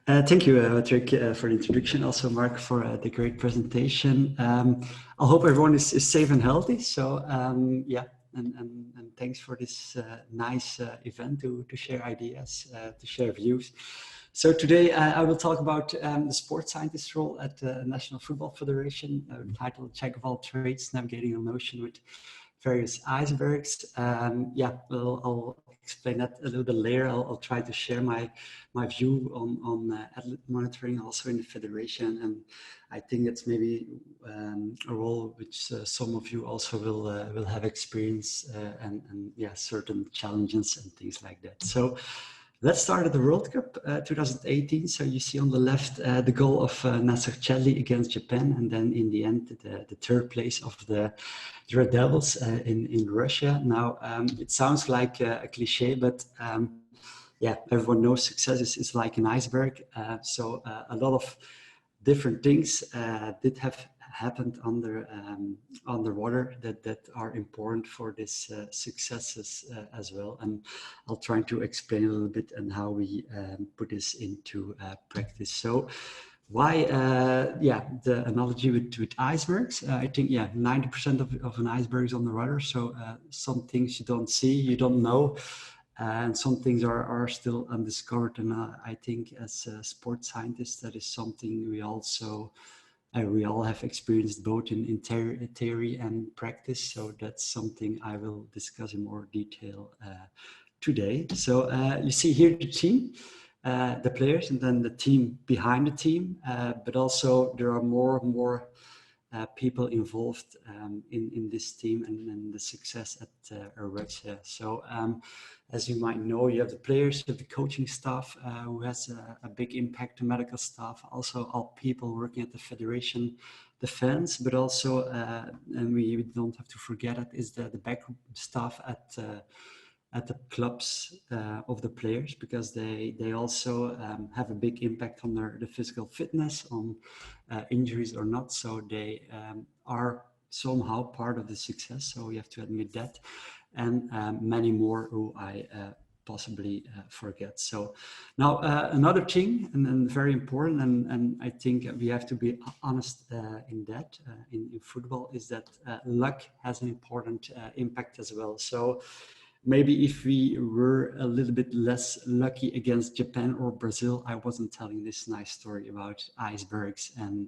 Thank you, Patrick, for the introduction. Also, Mark, for the great presentation. I hope everyone is safe and healthy. So, yeah, and thanks for this nice event to share ideas, to share views. So today I will talk about the sports scientist role at the National Football Federation, titled Jack of all trades, navigating an ocean with various icebergs. Yeah, I'll explain that a little bit later. I'll try to share my view on athlete monitoring also in the federation, and I think it's maybe a role which some of you also will have experience and yeah, certain challenges and things like that. So let's start at the World Cup 2018. So you see on the left the goal of Nasser Chadli against Japan, and then in the end the third place of the Red Devils in Russia. Now it sounds like a cliche, but yeah, everyone knows success is like an iceberg. So a lot of different things did have happened underwater that are important for this successes as well, and I'll try to explain a little bit and how we put this into practice. So why yeah, the analogy with icebergs, I think yeah, 90% of an iceberg is on the rudder. So some things you don't see, you don't know, and some things are still undiscovered. And I think as sports scientists, that is something we also we all have experienced both in theory and practice. So that's something I will discuss in more detail today. So you see here the team, the players, and then the team behind the team. But also there are more people involved in this team and the success at Russia. So as you might know, you have the players, you have the coaching staff who has a big impact, the medical staff, also all people working at the federation, the fans, but also, and we don't have to forget it, is the back staff at the clubs of the players, because they also have a big impact on the physical fitness, on injuries or not. So they are somehow part of the success. So we have to admit that, and many more who I possibly forget. So now another thing, and very important, and I think we have to be honest in that in football, is that luck has an important impact as well. So maybe if we were a little bit less lucky against Japan or Brazil, I wasn't telling this nice story about icebergs and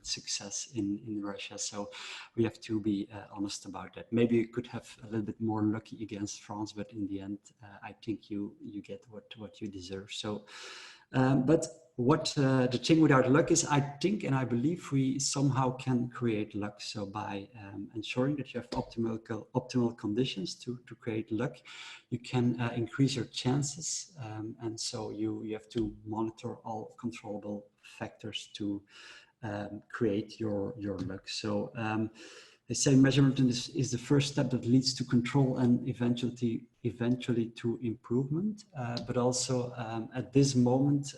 success in Russia. So we have to be honest about that. Maybe you could have a little bit more lucky against France, but in the end, I think you get what you deserve. So, but what the thing without luck is, I think and I believe we somehow can create luck. So by ensuring that you have optimal conditions to create luck, you can increase your chances, and so you have to monitor all controllable factors to create your luck. So they say measurement is the first step that leads to control and eventually to improvement. But also at this moment,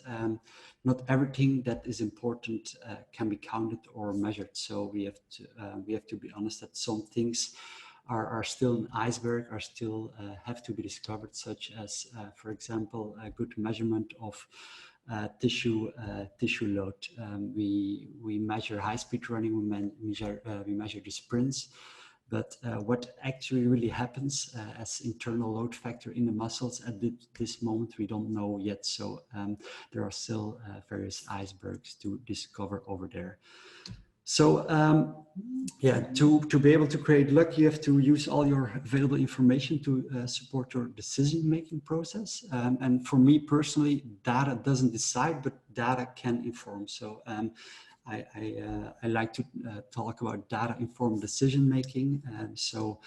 not everything that is important can be counted or measured. So we have to be honest that some things are still an iceberg, are still have to be discovered, such as, for example, a good measurement of tissue load. We measure high-speed running, we measure the sprints, but what actually really happens as internal load factor in the muscles at this moment, we don't know yet. So there are still various icebergs to discover over there. So yeah, to be able to create luck, you have to use all your available information to support your decision-making process. And for me personally, data doesn't decide, but data can inform. So I like to talk about data-informed decision-making. So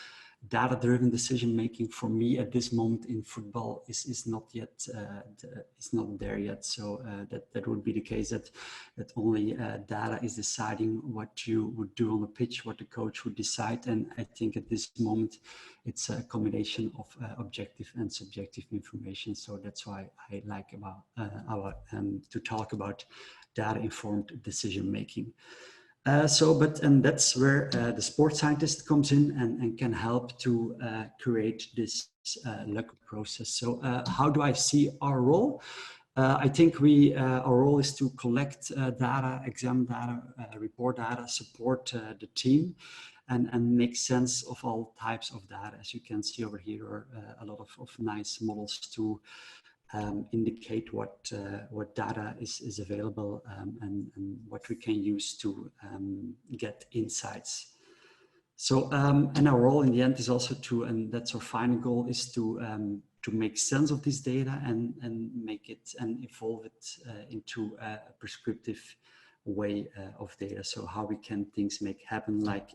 data-driven decision-making for me at this moment in football is not yet is not there yet. So that would be the case that only data is deciding what you would do on the pitch, what the coach would decide. And I think at this moment it's a combination of objective and subjective information. So that's why I like to talk about data-informed decision-making. And that's where the sports scientist comes in and can help to create this luck process. So how do I see our role? I think our role is to collect data, examine data, report data, support the team, and make sense of all types of data. As you can see over here, are a lot of nice models to indicate what data is available and what we can use to get insights. So, and our role in the end is also to, and that's our final goal, is to make sense of this data and make it and evolve it into a prescriptive way of data. So how we can things make happen, like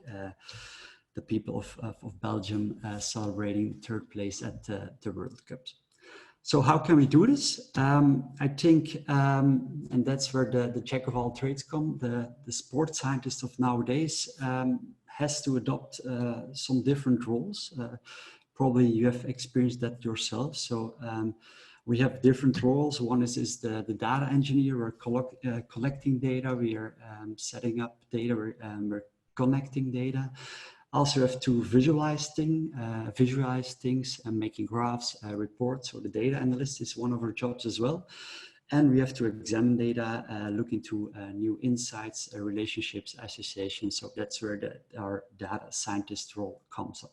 the people of Belgium celebrating third place at the World Cup. So how can we do this? I think, and that's where the jack of all trades come, the sports scientist of nowadays has to adopt some different roles. Probably you have experienced that yourself. So we have different roles. One is the data engineer. We're collecting data. We are setting up data. We're connecting data. Also have to visualize things and making graphs, reports. So the data analyst is one of our jobs as well. And we have to examine data, look into new insights, relationships, associations. So that's where our data scientist role comes up.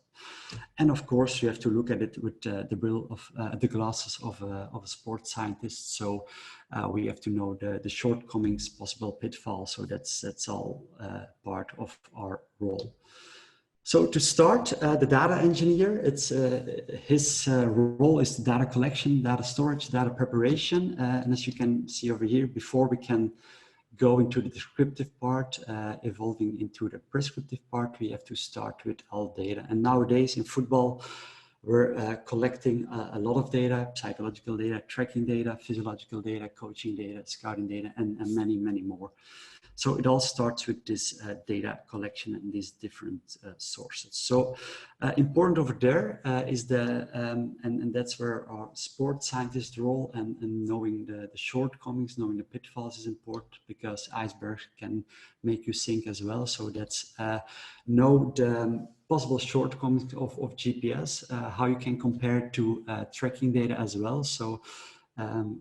And of course, you have to look at it with the glasses of a sports scientist. So we have to know the shortcomings, possible pitfalls. So that's all part of our role. So to start, the data engineer, his role is the data collection, data storage, data preparation. And as you can see over here, before we can go into the descriptive part, evolving into the prescriptive part, we have to start with all data. And nowadays in football, we're collecting a lot of data, psychological data, tracking data, physiological data, coaching data, scouting data, and many, many more. So it all starts with this data collection and these different sources. So important over there is and that's where our sports scientist role and knowing the shortcomings, knowing the pitfalls is important, because icebergs can make you sink as well. So that's know the possible shortcomings of GPS, how you can compare it to tracking data as well. So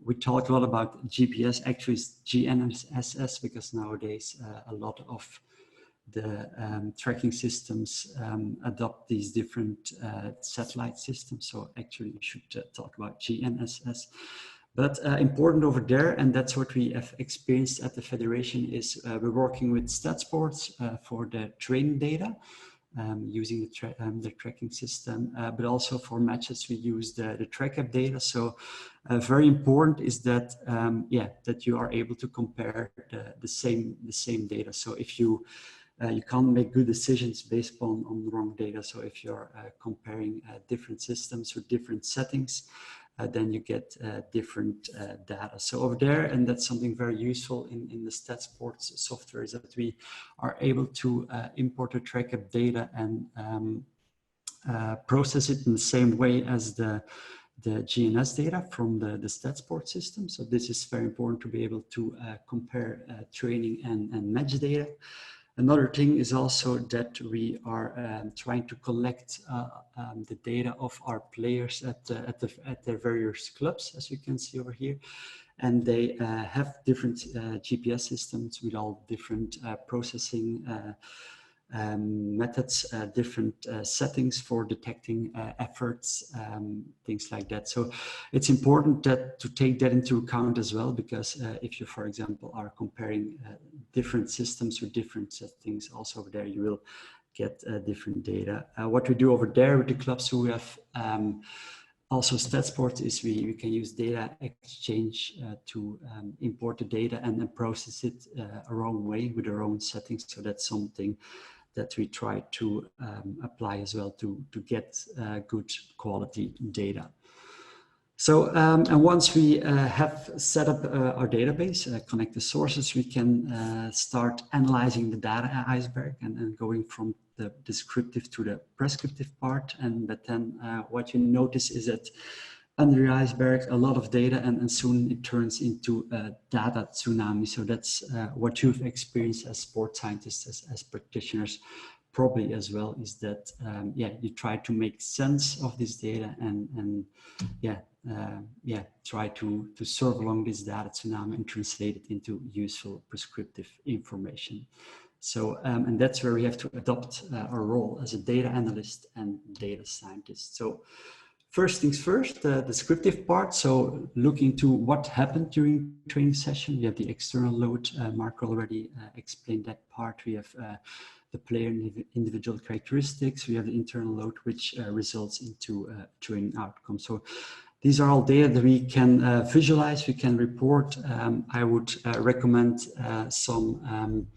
we talk a lot about GPS, actually it's GNSS, because nowadays a lot of the tracking systems adopt these different satellite systems. So actually we should talk about GNSS. But important over there, and that's what we have experienced at the Federation, is we're working with STATSports for the training data. Using the tracking system, but also for matches we use the track app data. So very important is that that you are able to compare the same data. So if you can't make good decisions based on the wrong data. So if you're comparing different systems with different settings, then you get different data. So over there, and that's something very useful in the STATSports software, is that we are able to import the track app data and process it in the same way as the GNS data from the STATSports system. So this is very important to be able to compare training and match data. Another thing is also that we are trying to collect the data of our players at their various clubs, as you can see over here. And they have different GPS systems with all different processing methods, different settings for detecting efforts, things like that. So it's important to take that into account as well, because if you, for example, are comparing different systems with different settings, also over there you will get different data. What we do over there with the clubs who have also STATSports is we can use data exchange to import the data and then process it our own way with our own settings. So that's something that we try to apply as well to get good quality data. So, and once we have set up our database, connect the sources, we can start analyzing the data iceberg and going from the descriptive to the prescriptive part. But then what you notice is that under the iceberg, a lot of data, and soon it turns into a data tsunami. So that's what you've experienced as sports scientists, as practitioners, probably as well, is that, you try to make sense of this data and yeah, try to serve along this data tsunami and translate it into useful prescriptive information. So, and that's where we have to adopt our role as a data analyst and data scientist. So first things first, the descriptive part. So look into what happened during training session. We have the external load. Mark already explained that part. We have the player individual characteristics. We have the internal load, which results into training outcome. So these are all data that we can visualize, we can report. I would recommend some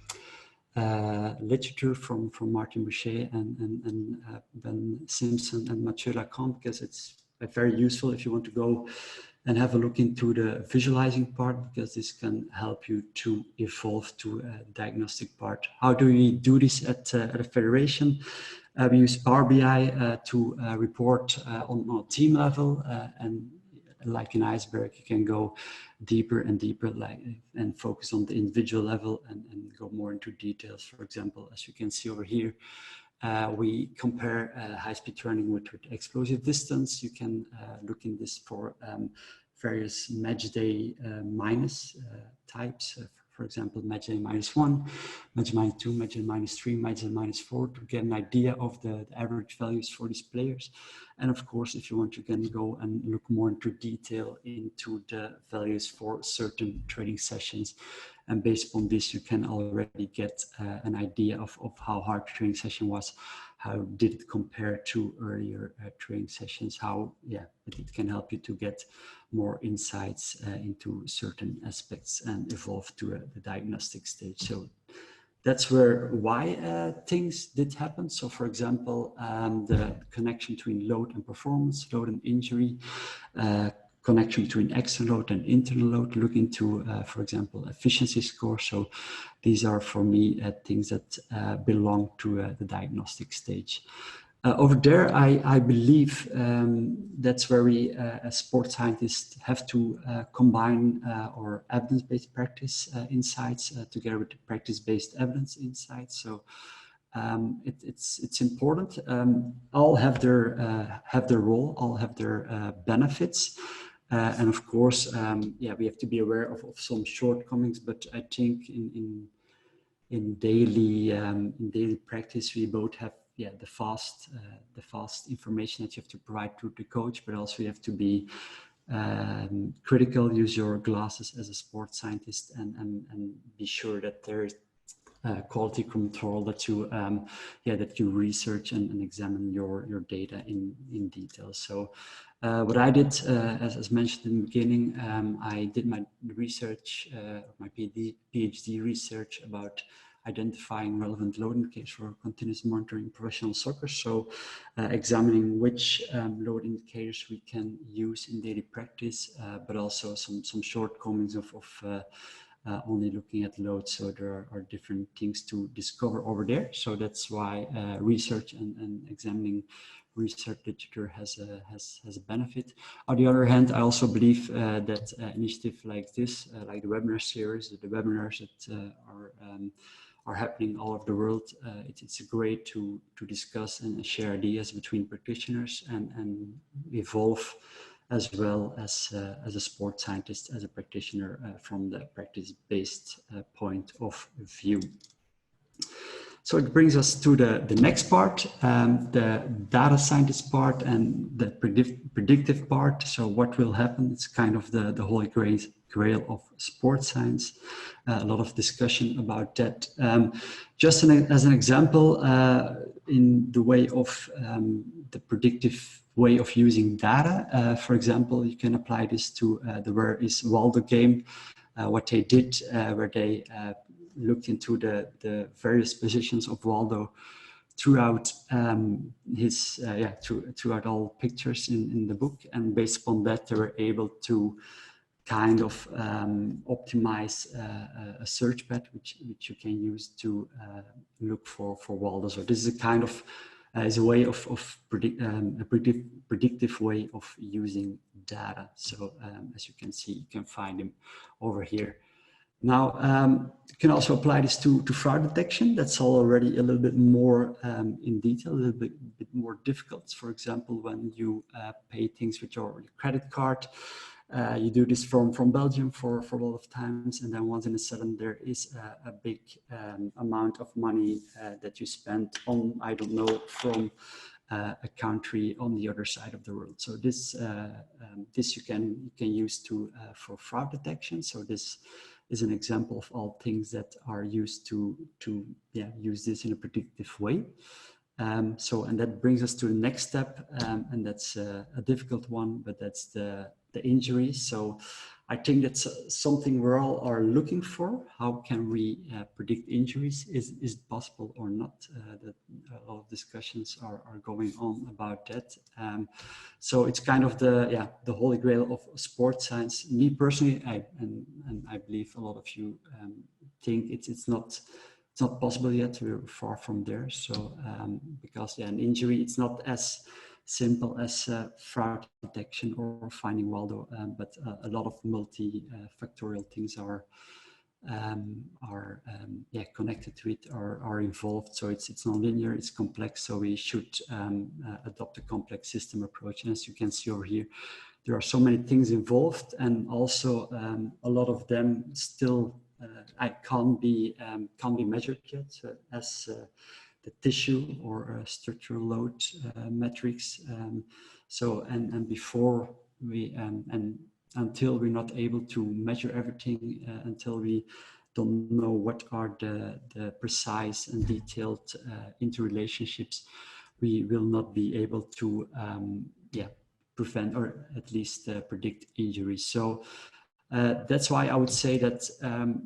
literature from Martin Boucher and Ben Simpson and Mathieu Lacan, because it's very useful if you want to go and have a look into the visualizing part, because this can help you to evolve to a diagnostic part. How do we do this at a federation? We use Power BI to report on a team level, and like an iceberg, you can go deeper and deeper, and focus on the individual level and go more into details. For example, as you can see over here, we compare high-speed running with explosive distance. You can look in this for various match day minus types. For example, match day -1, match day -2, match day -3, match day -4, to get an idea of the average values for these players. And of course, if you want, you can go and look more into detail into the values for certain training sessions. And based on this, you can already get an idea of how hard the training session was, how did it compare to earlier training sessions, how, yeah, it can help you to get more insights into certain aspects and evolve to the diagnostic stage. So that's why things did happen. So for example, the connection between load and performance, load and injury, connection between external load and internal load, look into, for example, efficiency score. So these are for me things that belong to the diagnostic stage. Over there, I believe that's where we, as sports scientists, have to combine our evidence-based practice insights together with the practice-based evidence insights. So it's important. All have their role, all have their benefits. And of course, yeah, we have to be aware of some shortcomings, but I think in daily practice, we both have, yeah, the fast information that you have to provide to the coach, but also you have to be critical, use your glasses as a sports scientist, and be sure that there is quality control, that you that you research and examine your data in detail. So what I did, as mentioned in the beginning, I did my research, my PhD research about identifying relevant load indicators for continuous monitoring professional soccer. So examining which load indicators we can use in daily practice, but also some shortcomings of only looking at load. So there are different things to discover over there. So that's why research and examining research literature has a benefit. On the other hand, I also believe that initiatives like this, like the webinar series, the webinars that are happening all over the world, it's great to discuss and share ideas between practitioners and evolve as well as a sports scientist, as a practitioner from the practice-based point of view. So it brings us to the next part, the data scientist part and the predictive part. So what will happen? It's kind of the holy grail of sports science. A lot of discussion about that. Just as an example, in the way of the predictive way of using data, for example, you can apply this to the Where is Waldo game. What they did, where they looked into the various positions of Waldo throughout throughout all pictures in the book, and based upon that they were able to kind of optimize a search bed which you can use to look for Waldo. So this is a kind of is a way of a predictive way of using data. So as you can see, you can find them over here. Now, you can also apply this to fraud detection. That's already a little bit more in detail, a little bit more difficult. For example, when you pay things with your credit card, you do this from Belgium for a lot of times, and then once in a sudden there is a big amount of money that you spend on, I don't know, from a country on the other side of the world. So this this you can use to for fraud detection. So this is an example of all things that are used to use this in a predictive way. So, and that brings us to the next step, and that's a difficult one, but that's the injury. So I think that's something we're all are looking for. How can we predict injuries? Is it possible or not? That a lot of discussions are going on about that. So it's kind of the holy grail of sports science. Me personally, and I believe a lot of you think it's not possible yet. We're far from there. So because an injury, it's not as simple as fraud detection or finding Waldo, but a lot of multifactorial things are connected to it, are involved. So it's non-linear, it's complex. So we should adopt a complex system approach. And as you can see over here, there are so many things involved, and also a lot of them still can't be measured yet, as the tissue or structural load metrics. So and before we and until we're not able to measure everything, until we don't know what are the precise and detailed interrelationships, we will not be able to prevent or at least predict injuries. So that's why I would say that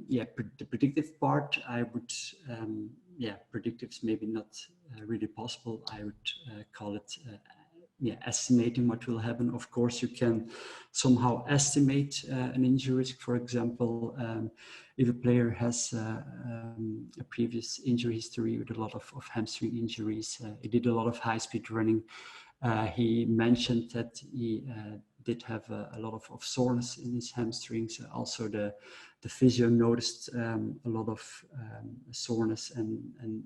the predictive part, I would predictive's maybe not really possible. I would call it estimating what will happen. Of course, you can somehow estimate an injury risk. For example, if a player has a previous injury history with a lot of hamstring injuries, he did a lot of high-speed running. He mentioned that he did have a lot of soreness in his hamstrings. Also, the physio noticed a lot of soreness and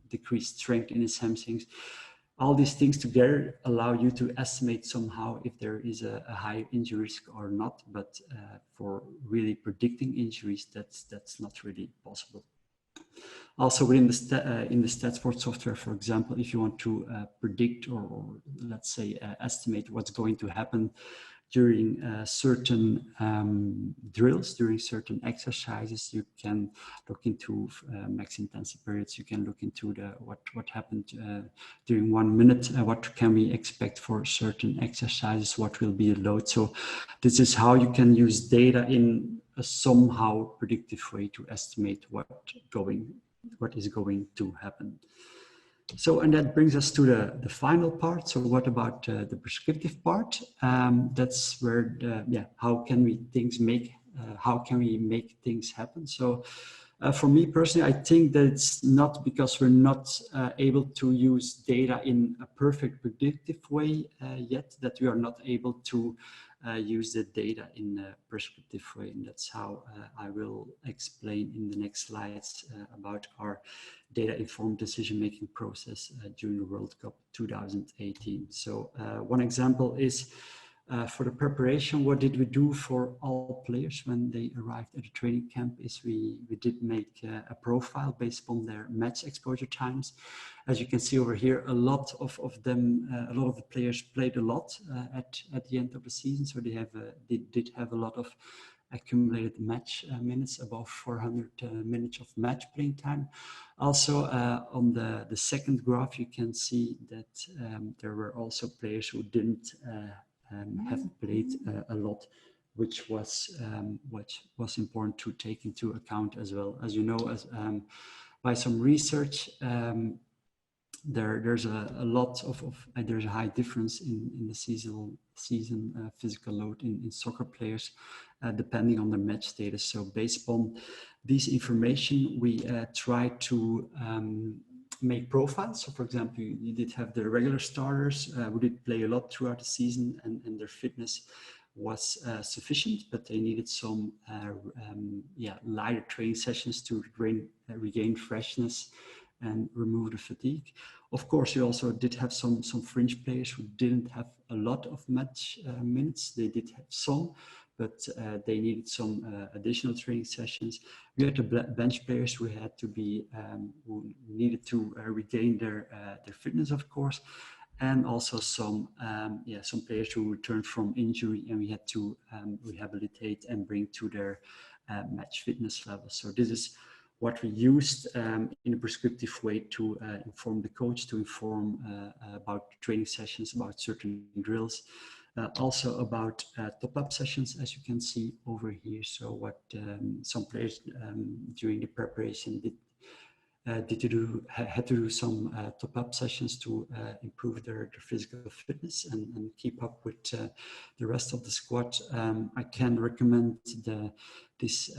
decreased strength in his hamstrings. All these things together allow you to estimate somehow if there is a high injury risk or not. But for really predicting injuries, that's not really possible. Also within the in the STATSports software, for example, if you want to predict or let's say estimate what's going to happen during certain drills, during certain exercises, you can look into max intensity periods. You can look into what happened during 1 minute. What can we expect for certain exercises? What will be the load? So this is how you can use data in a somehow predictive way to estimate what is going to happen. So, and that brings us to the final part. So what about the prescriptive part? That's where how can we make things happen? So for me personally, I think that it's not because we're not able to use data in a perfect predictive way yet that we are not able to use the data in a prescriptive way. And that's how I will explain in the next slides about our data-informed decision-making process during the World Cup 2018. So one example is for the preparation, what did we do for all players when they arrived at the training camp is we did make a profile based on their match exposure times. As you can see over here, a lot of them, a lot of the players played a lot at the end of the season. So they did have a lot of accumulated match minutes, above 400 minutes of match playing time. Also on the second graph, you can see that there were also players who didn't have played a lot, which was important to take into account as well. As you know, as by some research, there's a lot of there's a high difference in the season physical load in soccer players depending on their match status. So based on this information, we try to make profiles. So for example, you did have the regular starters who did play a lot throughout the season, and their fitness was sufficient, but they needed some lighter training sessions to regain freshness and remove the fatigue. Of course, we also did have some fringe players who didn't have a lot of match minutes. They did have some, but they needed some additional training sessions. We had the bench players who had to be, who needed to regain their fitness, of course, and also some players who returned from injury, and we had to rehabilitate and bring to their match fitness level. So this is what we used in a prescriptive way to inform the coach, to inform about training sessions, about certain drills, also about top-up sessions, as you can see over here. So what some players during the preparation had to do some top-up sessions to improve their physical fitness and keep up with the rest of the squad. I can recommend this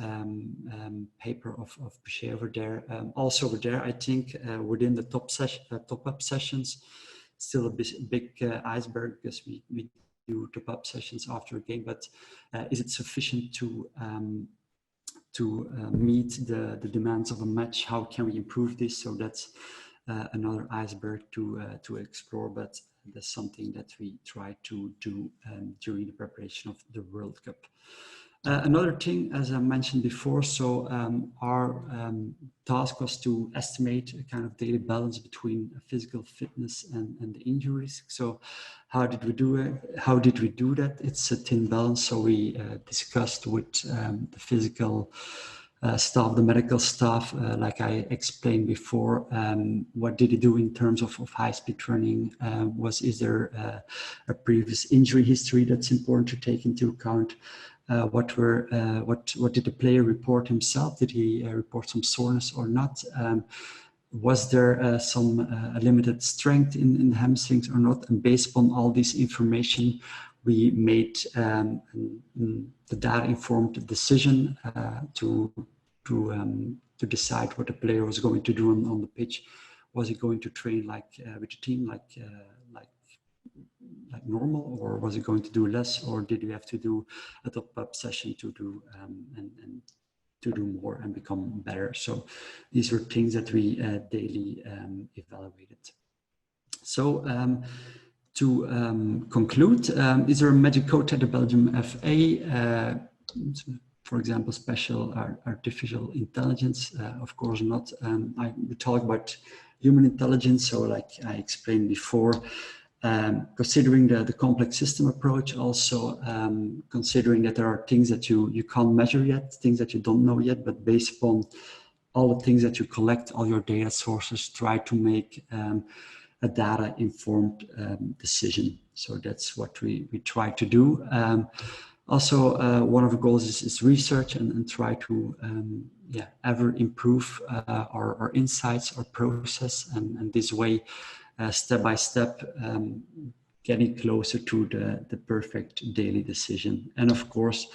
paper of Boucher over there. Also over there, I think within the top-up sessions, still a big iceberg, because we do top-up sessions after a game, but is it sufficient to meet the demands of a match? How can we improve this? So that's another iceberg to explore, but that's something that we try to do during the preparation of the World Cup. Another thing, as I mentioned before, so our task was to estimate a kind of daily balance between physical fitness and the injury risk. So how did we do it? How did we do that? It's a thin balance. So we discussed with the physical staff, the medical staff, like I explained before, what did he do in terms of high-speed running? Is there a previous injury history that's important to take into account? What did the player report himself? Did he report some soreness or not? Was there some limited strength in the hamstrings or not? And based upon all this information, we made the data-informed decision to decide what the player was going to do on the pitch. Was he going to train like with the team, like normal, or was he going to do less, or did we have to do a top-up session to do and to do more and become better? So these were things that we daily evaluated. So to conclude, is there a magic code at the Belgian FA? For example, special artificial intelligence? Of course not. We talk about human intelligence, so like I explained before, considering the complex system approach, also considering that there are things that you can't measure yet, things that you don't know yet, but based upon all the things that you collect, all your data sources, try to make a data-informed decision. So that's what we try to do. Also, one of the goals is research and try to ever improve our insights, our process, and this way, step by step, getting closer to the perfect daily decision. And of course,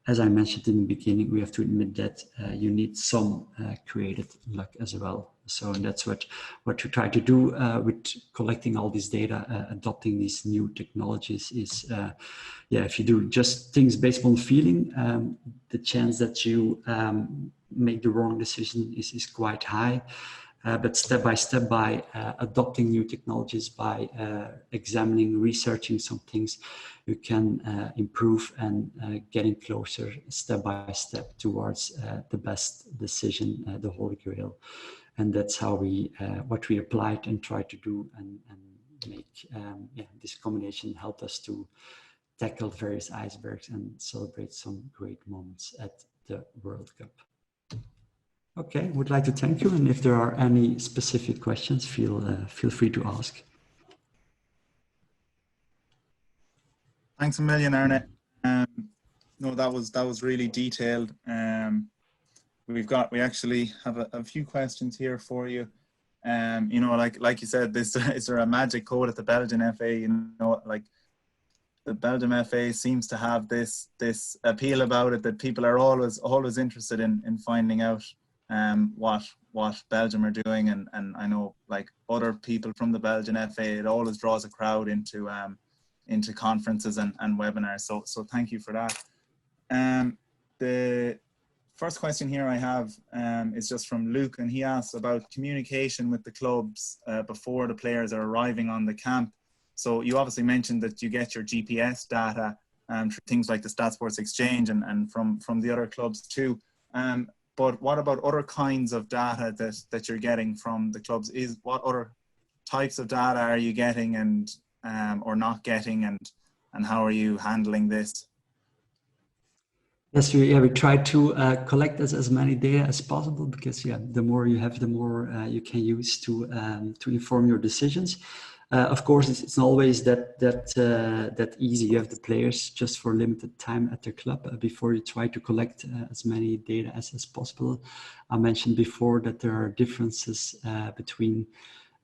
as I mentioned in the beginning, we have to admit that you need some creative luck as well. So that's what you try to do with collecting all this data, adopting these new technologies is, if you do just things based on feeling, the chance that you make the wrong decision is quite high. But step by step, by adopting new technologies, by examining, researching some things, you can improve and getting closer step by step towards the best decision, the Holy Grail. And that's how what we applied and tried to do and make this combination help us to tackle various icebergs and celebrate some great moments at the World Cup. Okay, would like to thank you, and if there are any specific questions, feel free to ask. Thanks a million, Arne. No, that was really detailed. We actually have a few questions here for you. You know, like you said, is there a magic code at the Belgian FA? You know, like the Belgian FA seems to have this appeal about it that people are always interested in finding out what Belgium are doing, and I know like other people from the Belgian FA, it always draws a crowd into into conferences and webinars. So thank you for that. The first question here I have is just from Luke, and he asks about communication with the clubs before the players are arriving on the camp. So you obviously mentioned that you get your GPS data through things like the STATSports Exchange and from the other clubs too. But what about other kinds of data that you're getting from the clubs? What other types of data are you getting and or not getting, and how are you handling this? Yes, we try to collect as many data as possible, because the more you have, the more you can use to inform your decisions. Of course, it's not always that easy. You have the players just for limited time at the club before you try to collect as many data as possible. I mentioned before that there are differences between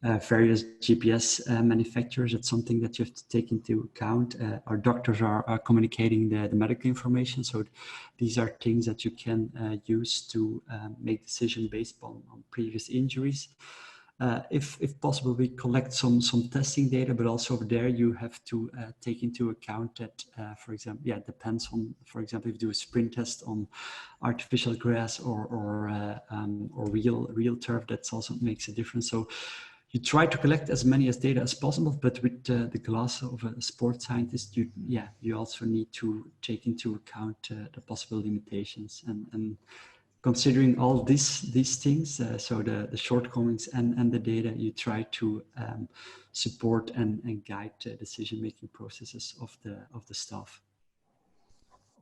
various GPS manufacturers. It's something that you have to take into account. Our doctors are communicating the medical information. So these are things that you can use to make decisions based on previous injuries. If possible, we collect some testing data, but also over there you have to take into account that, for example, it depends on, for example, if you do a sprint test on artificial grass or real turf, that also makes a difference. So you try to collect as many data as possible, but with the glass of a sports scientist, you also need to take into account the possible limitations and considering all these things, so the shortcomings and the data, you try to support and guide the decision-making processes of the staff.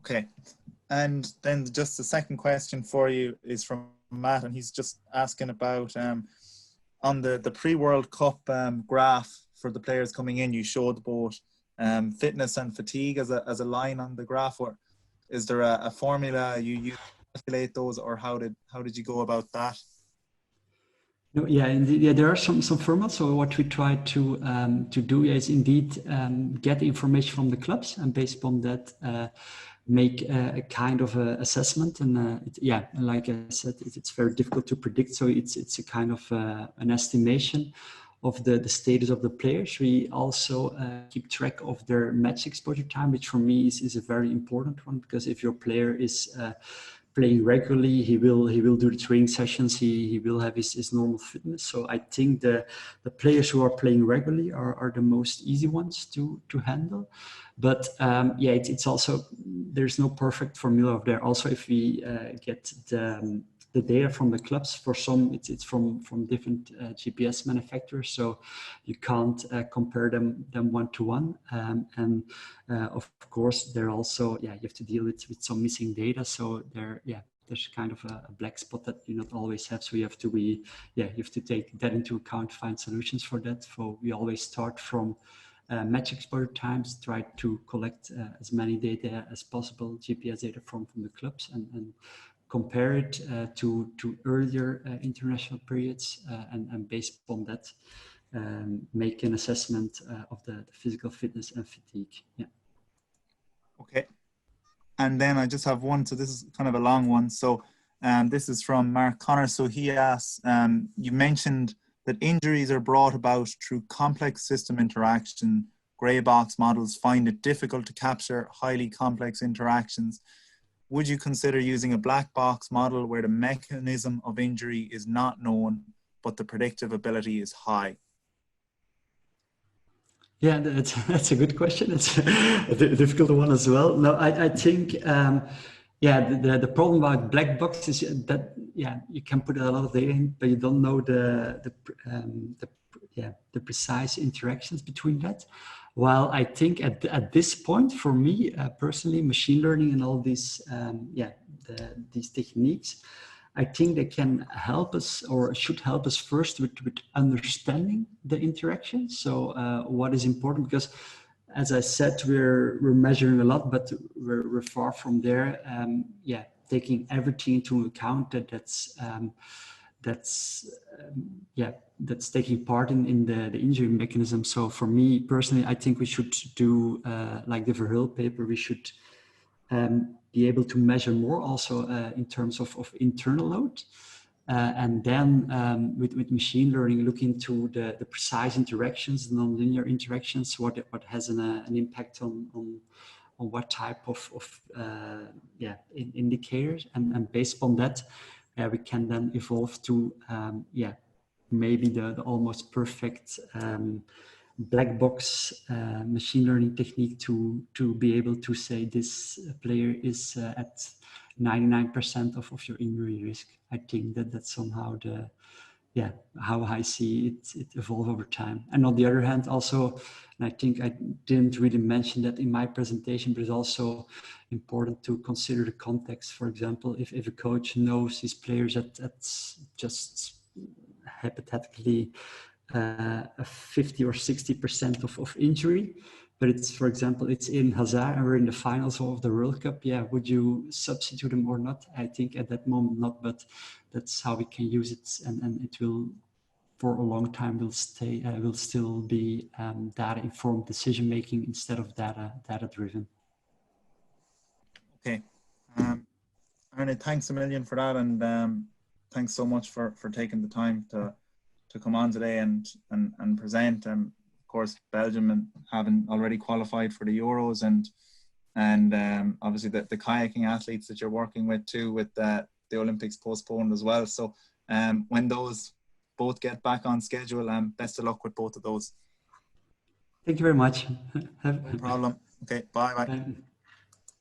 Okay, and then just the second question for you is from Matt, and he's just asking about on the pre-World Cup graph for the players coming in, you showed both fitness and fatigue as a line on the graph. Or is there a formula you use to calculate those, or how did you go about that? No, indeed, there are some formulas. So what we try to do is indeed get information from the clubs, and based on that make a kind of a assessment. And like I said, it's very difficult to predict. So it's a kind of an estimation of the status of the players. We also keep track of their match exposure time, which for me is a very important one, because if your player is playing regularly, he will do the training sessions, he will have his normal fitness. So I think the players who are playing regularly are the most easy ones to handle. But it's also, there's no perfect formula of there. Also, if we get the data from the clubs, for some it's from different GPS manufacturers, so you can't compare them one-to-one. And of course, they're also, you have to deal with some missing data. So there's kind of a black spot that you not always have. So you have to take that into account, find solutions for that. So we always start from match exposure times, try to collect as many data as possible, GPS data from the clubs, and compare it to earlier international periods, and based on that, make an assessment of the physical fitness and fatigue. Yeah. Okay. And then I just have one, so this is kind of a long one. So this is from Mark Connor. So he asks, you mentioned that injuries are brought about through complex system interaction. Grey box models find it difficult to capture highly complex interactions. Would you consider using a black box model where the mechanism of injury is not known, but the predictive ability is high? Yeah, that's a good question. It's a difficult one as well. No, I think, the problem about black box is that, you can put a lot of data in, but you don't know the precise interactions between that. While I think at this point, for me personally, machine learning and all these these techniques, I think they can help us, or should help us first with understanding the interaction. So what is important, because as I said, we're measuring a lot, but we're far from there. Taking everything into account that's taking part in the injury mechanism. So for me personally, I think we should do like the Verheul paper. We should be able to measure more also in terms of internal load. And then with machine learning, look into the precise interactions, the nonlinear interactions, what has an impact on what type of indicators, and based upon that, we can then evolve to maybe the almost perfect black box machine learning technique to be able to say this player is at 99% of your injury risk. I think that's somehow how I see it evolve over time. And on the other hand, also, and I think I didn't really mention that in my presentation, but it's also important to consider the context. For example, if a coach knows his players at just hypothetically 50 or 60% of injury, but it's, for example, it's in Hazard and we're in the finals of the World Cup. Yeah, would you substitute him or not? I think at that moment not, but that's how we can use it, and it will, for a long time, will still be data informed decision making instead of data driven. Okay, Arne, thanks a million for that, and thanks so much for taking the time to come on today and present. Of course, Belgium having already qualified for the Euros, and obviously the kayaking athletes that you're working with too, with the Olympics postponed as well. So when those both get back on schedule, best of luck with both of those. Thank you very much. No problem. Okay, bye. Bye.